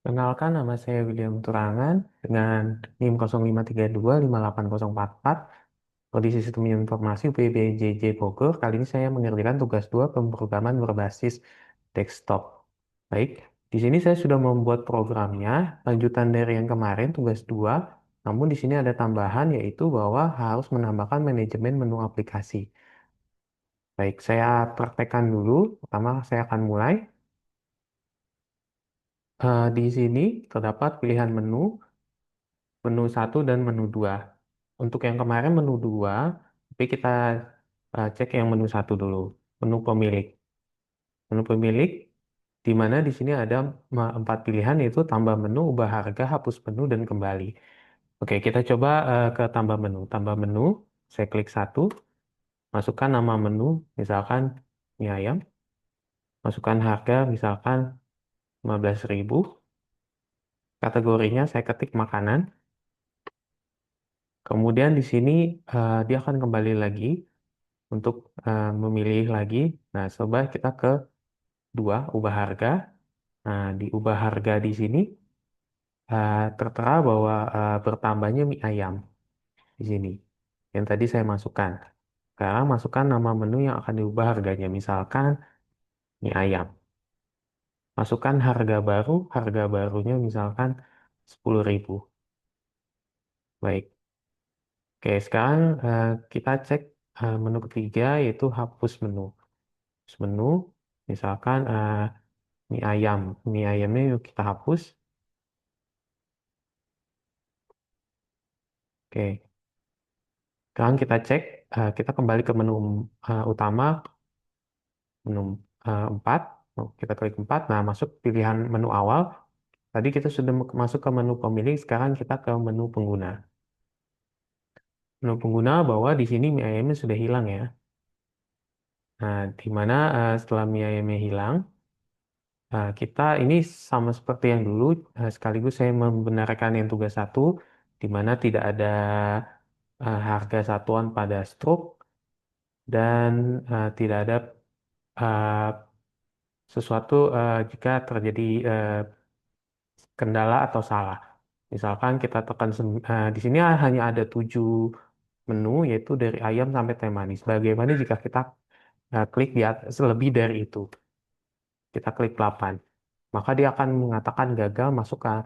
Kenalkan, nama saya William Turangan dengan NIM 0532580444. Kondisi Sistem Informasi UPBJJ Bogor. Kali ini saya mengerjakan tugas 2 pemrograman berbasis desktop. Baik, di sini saya sudah membuat programnya, lanjutan dari yang kemarin tugas 2. Namun di sini ada tambahan yaitu bahwa harus menambahkan manajemen menu aplikasi. Baik, saya praktekkan dulu. Pertama saya akan mulai. Di sini terdapat pilihan menu satu dan menu 2. Untuk yang kemarin menu 2, tapi kita cek yang menu satu dulu. Menu pemilik. Menu pemilik, di mana di sini ada 4 pilihan yaitu tambah menu, ubah harga, hapus menu, dan kembali. Oke, kita coba ke tambah menu. Tambah menu, saya klik satu, masukkan nama menu, misalkan mie ayam. Masukkan harga, misalkan 15.000. Kategorinya saya ketik makanan. Kemudian di sini dia akan kembali lagi untuk memilih lagi. Nah, coba kita ke 2, ubah harga. Nah, di ubah harga di sini tertera bahwa bertambahnya mie ayam di sini. Yang tadi saya masukkan. Sekarang masukkan nama menu yang akan diubah harganya. Misalkan mie ayam. Masukkan harga barunya misalkan 10.000. Baik. Oke, sekarang kita cek menu ketiga yaitu hapus menu. Hapus menu, misalkan mie ayam. Mie ayamnya yuk kita hapus. Oke, sekarang kita cek, kita kembali ke menu utama, menu 4. Oh, kita klik 4. Nah, masuk pilihan menu awal. Tadi kita sudah masuk ke menu pemilih, sekarang kita ke menu pengguna. Menu pengguna bahwa di sini mie ayamnya sudah hilang ya. Nah, di mana setelah mie ayamnya hilang, kita ini sama seperti yang dulu, sekaligus saya membenarkan yang tugas satu, di mana tidak ada harga satuan pada struk dan tidak ada eh, sesuatu jika terjadi kendala atau salah. Misalkan kita tekan di sini hanya ada 7 menu, yaitu dari ayam sampai teh manis. Bagaimana jika kita klik di atas lebih dari itu? Kita klik 8. Maka dia akan mengatakan gagal masuk ke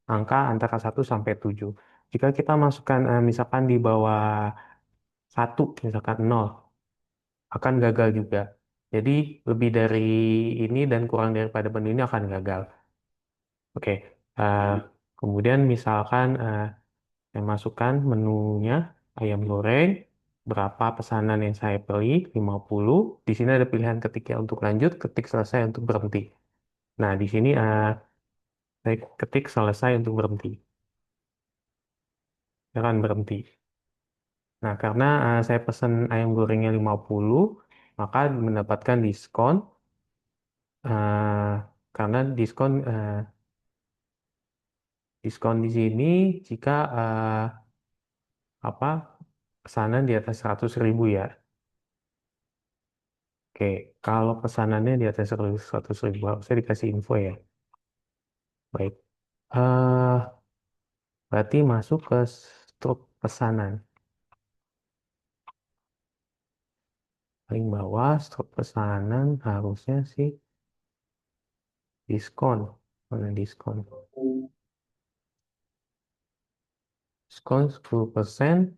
angka antara 1 sampai 7. Jika kita masukkan misalkan di bawah 1, misalkan 0, akan gagal juga. Jadi lebih dari ini dan kurang daripada menu ini akan gagal. Oke, eh, kemudian misalkan saya masukkan menunya ayam goreng, berapa pesanan yang saya pilih, 50. Di sini ada pilihan ketiknya untuk lanjut, ketik selesai untuk berhenti. Nah, di sini saya ketik selesai untuk berhenti. Saya akan berhenti. Nah, karena saya pesan ayam gorengnya 50, maka mendapatkan diskon. Karena diskon di sini jika apa pesanan di atas 100.000 ya. Oke, kalau pesanannya di atas 100.000, saya dikasih info ya. Baik, berarti masuk ke struk pesanan. Paling bawah struk pesanan harusnya sih diskon. Mana diskon? Diskon 10%,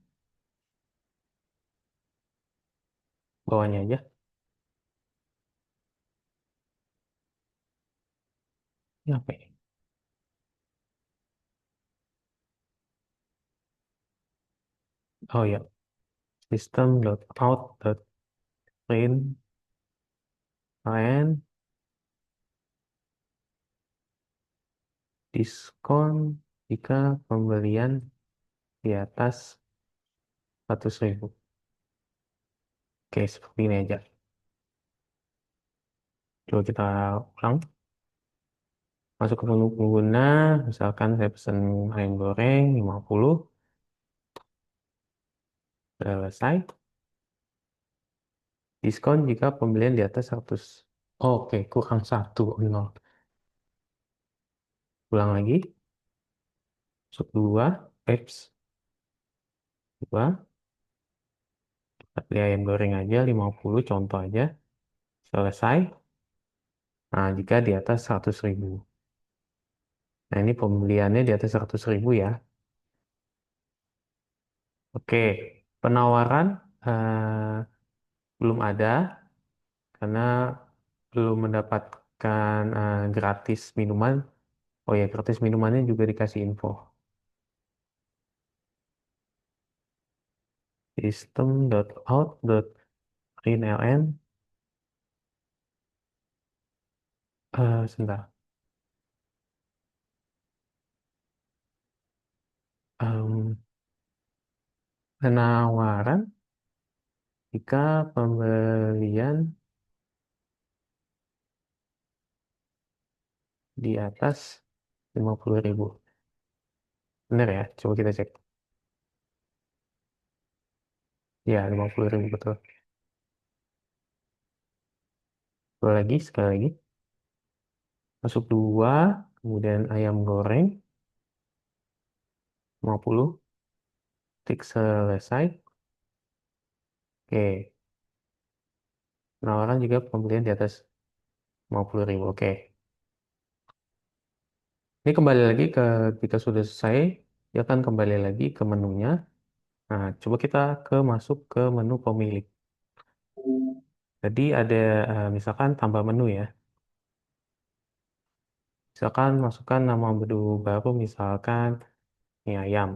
bawahnya aja. Ini apa ya? Oh ya, system.out.println diskon jika pembelian di atas 100.000. Oke, seperti ini aja. Coba kita ulang. Masuk ke menu pengguna, misalkan saya pesan ayam goreng 50, selesai. Diskon jika pembelian di atas 100. Oke, kurang 1, 0. Ulang lagi, masuk dua, Eps, dua, beli ayam goreng aja 50 contoh aja, selesai. Nah, jika di atas 100.000. Nah, ini pembeliannya di atas 100.000 ya. Oke, penawaran belum ada karena belum mendapatkan gratis minuman. Oh ya, gratis minumannya juga dikasih info. System.out.println. Sebentar. Em, Penawaran jika pembelian di atas 50.000. Benar ya? Coba kita cek. Ya, 50.000 betul. Sekali lagi, sekali lagi. Masuk dua, kemudian ayam goreng 50, tik selesai. Oke, penawaran juga pembelian di atas 50.000. Oke, ini kembali lagi ke ketika sudah selesai, dia akan kembali lagi ke menunya. Nah, coba kita masuk ke menu pemilik. Jadi ada misalkan tambah menu ya. Misalkan masukkan nama menu baru misalkan mie ayam.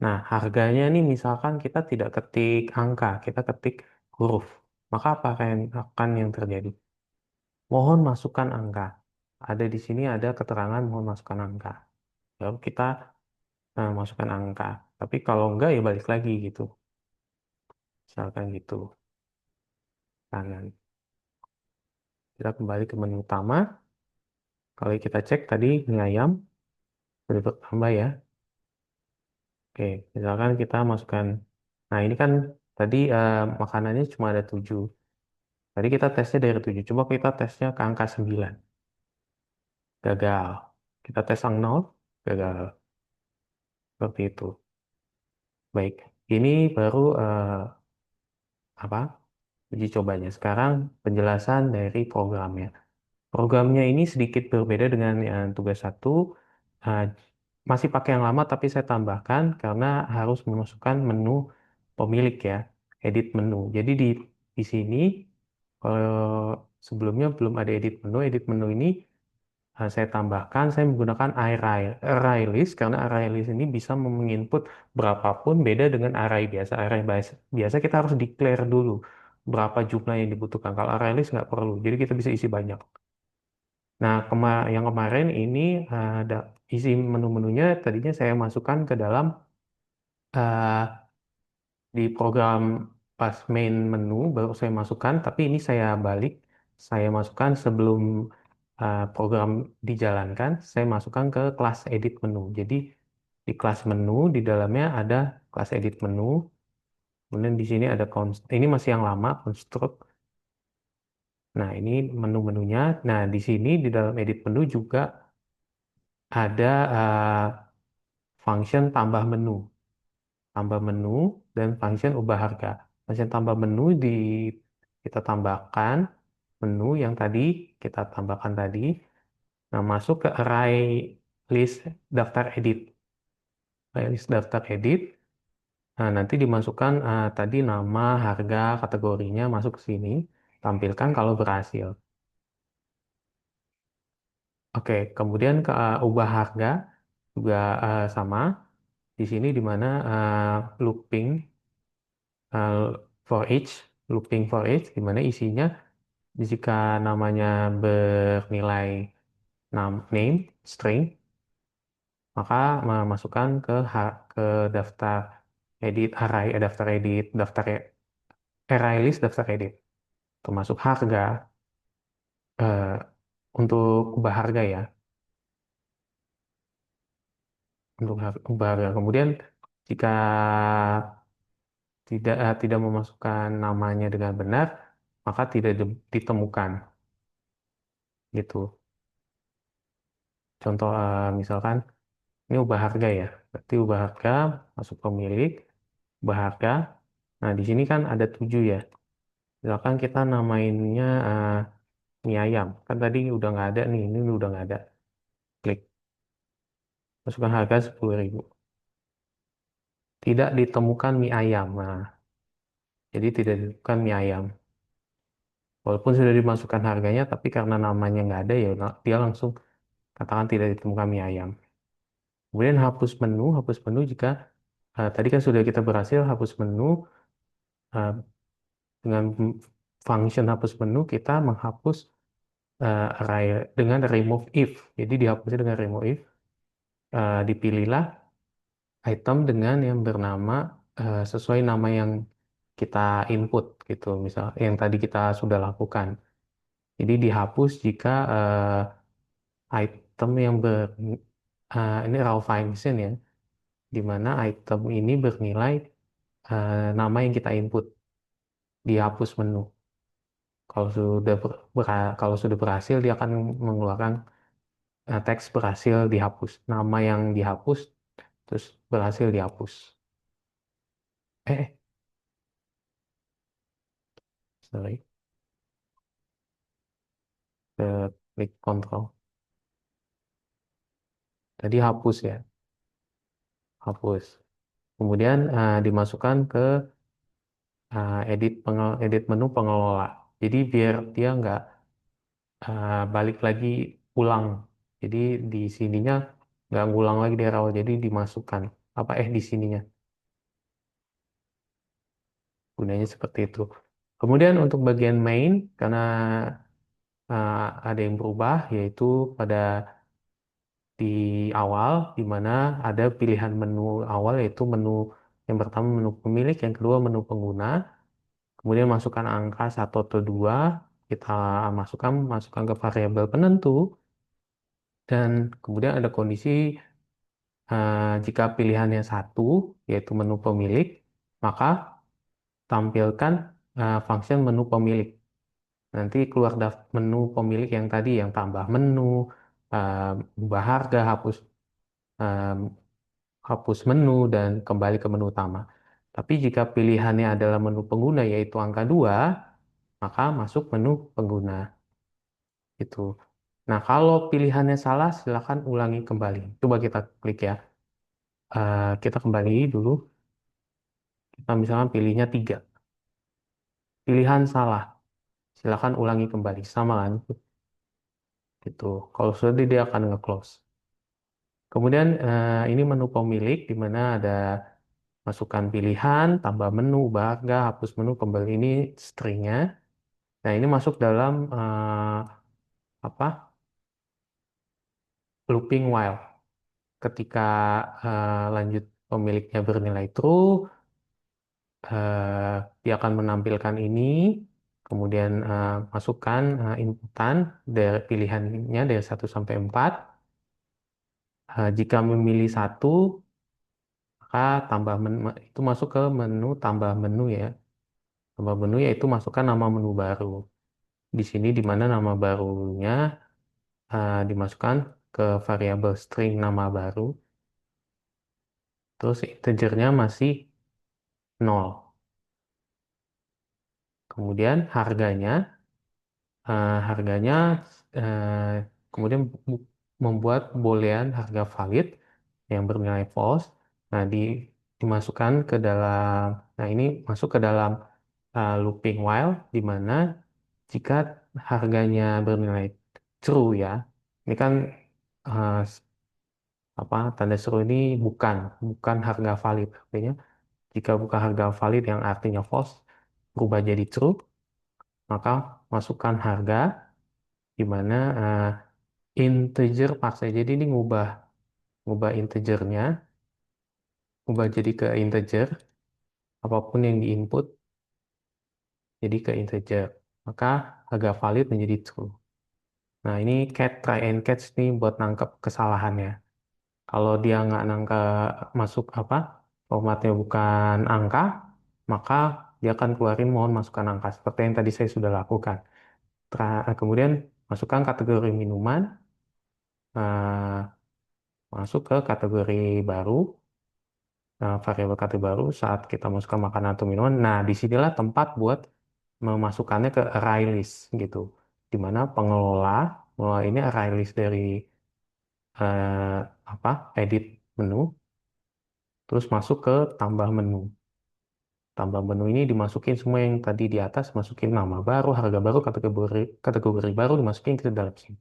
Nah, harganya nih misalkan kita tidak ketik angka, kita ketik huruf. Maka apa yang terjadi? Mohon masukkan angka. Ada di sini ada keterangan mohon masukkan angka. Lalu kita masukkan angka. Tapi kalau enggak ya balik lagi gitu. Misalkan gitu. Kanan. Kita kembali ke menu utama. Kalau kita cek tadi mie ayam sudah bertambah ya. Oke, misalkan kita masukkan. Nah, ini kan tadi makanannya cuma ada 7. Tadi kita tesnya dari 7. Coba kita tesnya ke angka 9. Gagal. Kita tes yang 0. Gagal. Seperti itu. Baik. Ini baru apa? Uji cobanya. Sekarang penjelasan dari programnya. Programnya ini sedikit berbeda dengan yang tugas satu. Eh, Masih pakai yang lama, tapi saya tambahkan karena harus memasukkan menu pemilik ya, edit menu. Jadi di sini kalau sebelumnya belum ada edit menu ini saya tambahkan, saya menggunakan array list karena array list ini bisa menginput berapapun beda dengan array biasa. Biasa kita harus declare dulu berapa jumlah yang dibutuhkan. Kalau array list nggak perlu, jadi kita bisa isi banyak. Nah, yang kemarin ini ada isi menu-menunya tadinya saya masukkan ke dalam eh, di program pas main menu baru saya masukkan, tapi ini saya balik, saya masukkan sebelum program dijalankan, saya masukkan ke kelas edit menu. Jadi di kelas menu di dalamnya ada kelas edit menu, kemudian di sini ada ini masih yang lama construct. Nah, ini menu-menunya. Nah, di sini di dalam edit menu juga ada function tambah menu dan function ubah harga. Function tambah menu kita tambahkan menu yang tadi kita tambahkan tadi. Nah, masuk ke array list daftar edit. Array list daftar edit. Nah, nanti dimasukkan tadi nama, harga, kategorinya masuk ke sini. Tampilkan kalau berhasil. Oke, kemudian ke ubah harga juga sama. Di sini di mana uh, for each, looping for each, di mana isinya jika namanya bernilai name string, maka memasukkan ke daftar edit array, array list, daftar edit, termasuk harga eh, untuk ubah harga ya, untuk ubah harga. Kemudian jika tidak memasukkan namanya dengan benar, maka tidak ditemukan gitu. Contoh misalkan ini ubah harga ya. Berarti ubah harga masuk pemilik, ubah harga. Nah, di sini kan ada 7 ya. Misalkan kita namainnya mie ayam. Kan tadi udah nggak ada nih, ini udah nggak ada. Klik, masukkan harga 10.000. Tidak ditemukan mie ayam. Nah, jadi tidak ditemukan mie ayam. Walaupun sudah dimasukkan harganya, tapi karena namanya nggak ada ya dia langsung katakan tidak ditemukan mie ayam. Kemudian hapus menu jika tadi kan sudah kita berhasil hapus menu eh, dengan function hapus menu kita menghapus array dengan remove if. Jadi dihapusnya dengan remove if. Dipilihlah item dengan yang bernama sesuai nama yang kita input gitu. Misal yang tadi kita sudah lakukan. Jadi dihapus jika item yang ini raw function ya, di mana item ini bernilai nama yang kita input, dihapus menu. Kalau sudah berhasil dia akan mengeluarkan teks berhasil dihapus, nama yang dihapus terus berhasil dihapus. Eh, sorry, klik kontrol. Tadi hapus ya, hapus. Kemudian dimasukkan ke edit menu pengelola. Jadi biar dia nggak balik lagi ulang. Jadi di sininya nggak ngulang lagi dari awal. Jadi dimasukkan apa di sininya gunanya seperti itu. Kemudian untuk bagian main karena ada yang berubah yaitu pada di awal di mana ada pilihan menu awal yaitu menu yang pertama menu pemilik, yang kedua menu pengguna. Kemudian masukkan angka satu atau 2 kita masukkan ke variabel penentu, dan kemudian ada kondisi jika pilihannya satu, yaitu menu pemilik, maka tampilkan function menu pemilik. Nanti keluar menu pemilik yang tadi, yang tambah menu, ubah harga, eh, hapus menu, dan kembali ke menu utama. Tapi jika pilihannya adalah menu pengguna, yaitu angka 2, maka masuk menu pengguna. Itu. Nah, kalau pilihannya salah, silakan ulangi kembali. Coba kita klik ya. Kita kembali dulu. Kita misalkan pilihnya 3. Pilihan salah. Silakan ulangi kembali. Sama kan? Gitu. Kalau sudah dia akan nge-close. Kemudian ini menu pemilik di mana ada masukkan pilihan, tambah menu, ubah harga, hapus menu, kembali ini stringnya. Nah, ini masuk dalam apa? Looping while. Ketika lanjut pemiliknya bernilai true, dia akan menampilkan ini, kemudian masukkan inputan dari pilihannya dari 1 sampai 4. Jika memilih satu, maka tambah menu, itu masuk ke menu tambah menu ya. Tambah menu yaitu masukkan nama menu baru. Di sini di mana nama barunya dimasukkan ke variabel string nama baru, terus integernya masih 0. Kemudian harganya eh, kemudian membuat boolean harga valid yang bernilai false. Nah, dimasukkan ke dalam, nah ini masuk ke dalam looping while di mana jika harganya bernilai true ya, ini kan eh, tanda seru ini bukan harga valid. Artinya jika bukan harga valid yang artinya false berubah jadi true, maka masukkan harga di mana integer paksa. Jadi ini ngubah ngubah integernya, ubah jadi ke integer, apapun yang diinput jadi ke integer. Maka harga valid menjadi true. Nah, ini try and catch nih buat nangkep kesalahannya. Kalau dia nggak nangkep masuk formatnya bukan angka, maka dia akan keluarin mohon masukkan angka seperti yang tadi saya sudah lakukan. Kemudian masukkan kategori minuman, eh, masuk ke kategori baru, variabel kategori baru saat kita masukkan makanan atau minuman. Nah, disinilah tempat buat memasukkannya ke array list gitu, di mana pengelola ini array list dari eh, edit menu, terus masuk ke tambah menu. Tambah menu ini dimasukin semua yang tadi di atas, masukin nama baru, harga baru, kategori baru dimasukin ke dalam sini.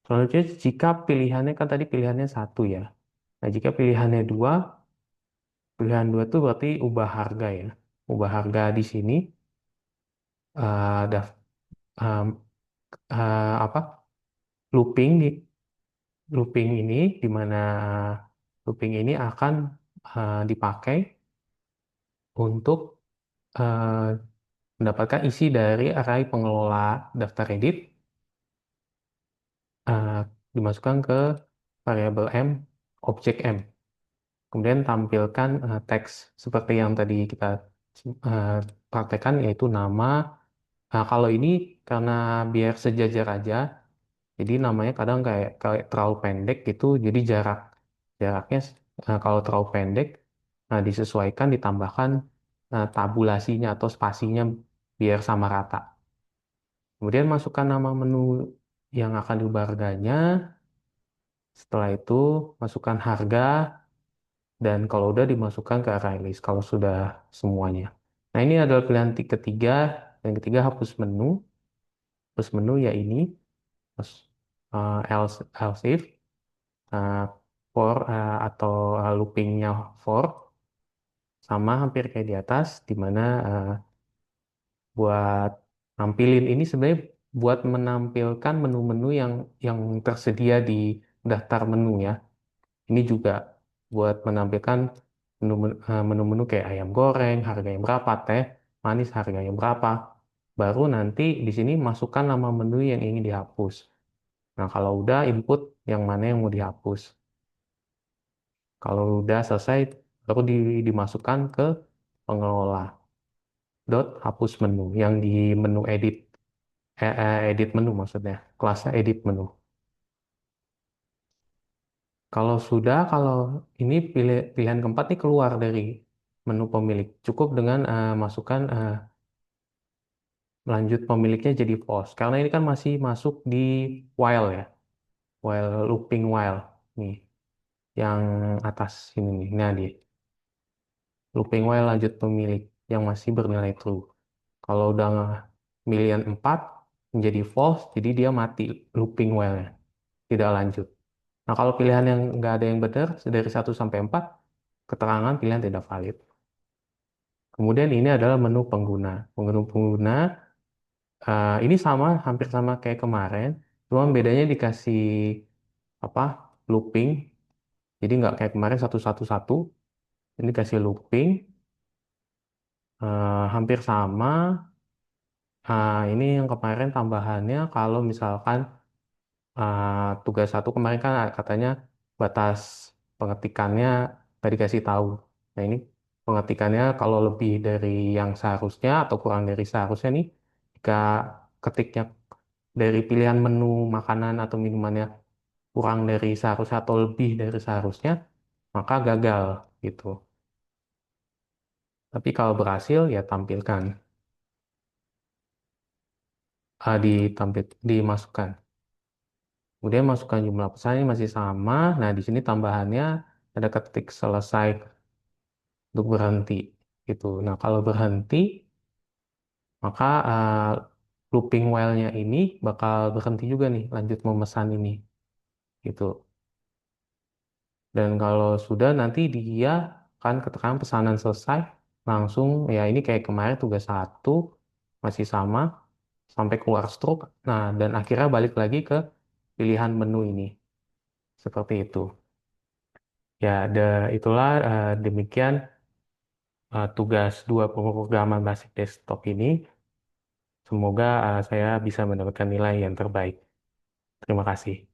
Selanjutnya, jika pilihannya kan tadi pilihannya satu ya. Nah, jika pilihan dua itu berarti ubah harga ya. Ubah harga di sini, eh, daf- em, apa looping di looping ini di mana looping ini akan dipakai untuk eh, mendapatkan isi dari array pengelola daftar edit, eh, dimasukkan ke variabel M, objek M. Kemudian tampilkan teks seperti yang tadi kita eh, praktekkan, yaitu nama. Nah, kalau ini karena biar sejajar aja, jadi namanya kadang kayak kayak terlalu pendek gitu, jadi jaraknya kalau terlalu pendek, nah disesuaikan ditambahkan tabulasinya atau spasinya biar sama rata. Kemudian masukkan nama menu yang akan diubah harganya. Setelah itu masukkan harga, dan kalau udah dimasukkan ke array list kalau sudah semuanya. Nah, ini adalah pilihan ketiga. Yang ketiga, hapus menu. Hapus menu ya ini, terus else if, eh, for atau loopingnya for, sama hampir kayak di atas, di mana buat nampilin ini sebenarnya buat menampilkan menu-menu yang tersedia di daftar menu ya. Ini juga buat menampilkan menu-menu kayak ayam goreng, harganya berapa, teh manis harganya berapa. Baru nanti di sini masukkan nama menu yang ingin dihapus. Nah, kalau udah input yang mana yang mau dihapus. Kalau udah selesai, baru dimasukkan ke pengelola. Hapus menu yang di menu edit, edit menu maksudnya, kelasnya edit menu. Kalau ini pilihan keempat nih keluar dari menu pemilik, cukup dengan masukkan lanjut pemiliknya jadi false. Karena ini kan masih masuk di while ya, while looping while nih, yang atas ini nih. Nah, di looping while lanjut pemilik yang masih bernilai true. Kalau udah milian 4 menjadi false, jadi dia mati looping while-nya, tidak lanjut. Nah, kalau pilihan yang nggak ada yang benar, dari 1 sampai 4, keterangan pilihan tidak valid. Kemudian ini adalah menu pengguna. Menu pengguna ini sama, hampir sama kayak kemarin, cuma bedanya dikasih apa looping. Jadi nggak kayak kemarin satu-satu-satu, ini dikasih looping, hampir sama. Ini yang kemarin tambahannya kalau misalkan tugas satu kemarin kan katanya batas pengetikannya nggak dikasih tahu. Nah, ini pengetikannya kalau lebih dari yang seharusnya atau kurang dari seharusnya nih, jika ketiknya dari pilihan menu makanan atau minumannya kurang dari seharusnya atau lebih dari seharusnya, maka gagal gitu. Tapi kalau berhasil ya tampilkan, dimasukkan. Kemudian masukkan jumlah pesan ini masih sama. Nah, di sini tambahannya ada ketik selesai untuk berhenti gitu. Nah, kalau berhenti, maka looping while-nya ini bakal berhenti juga nih, lanjut memesan ini gitu. Dan kalau sudah nanti dia akan keterangan pesanan selesai, langsung ya ini kayak kemarin tugas satu masih sama sampai keluar stroke. Nah, dan akhirnya balik lagi ke pilihan menu ini. Seperti itu. Ya, itulah demikian tugas dua pemrograman basic desktop ini. Semoga saya bisa mendapatkan nilai yang terbaik. Terima kasih.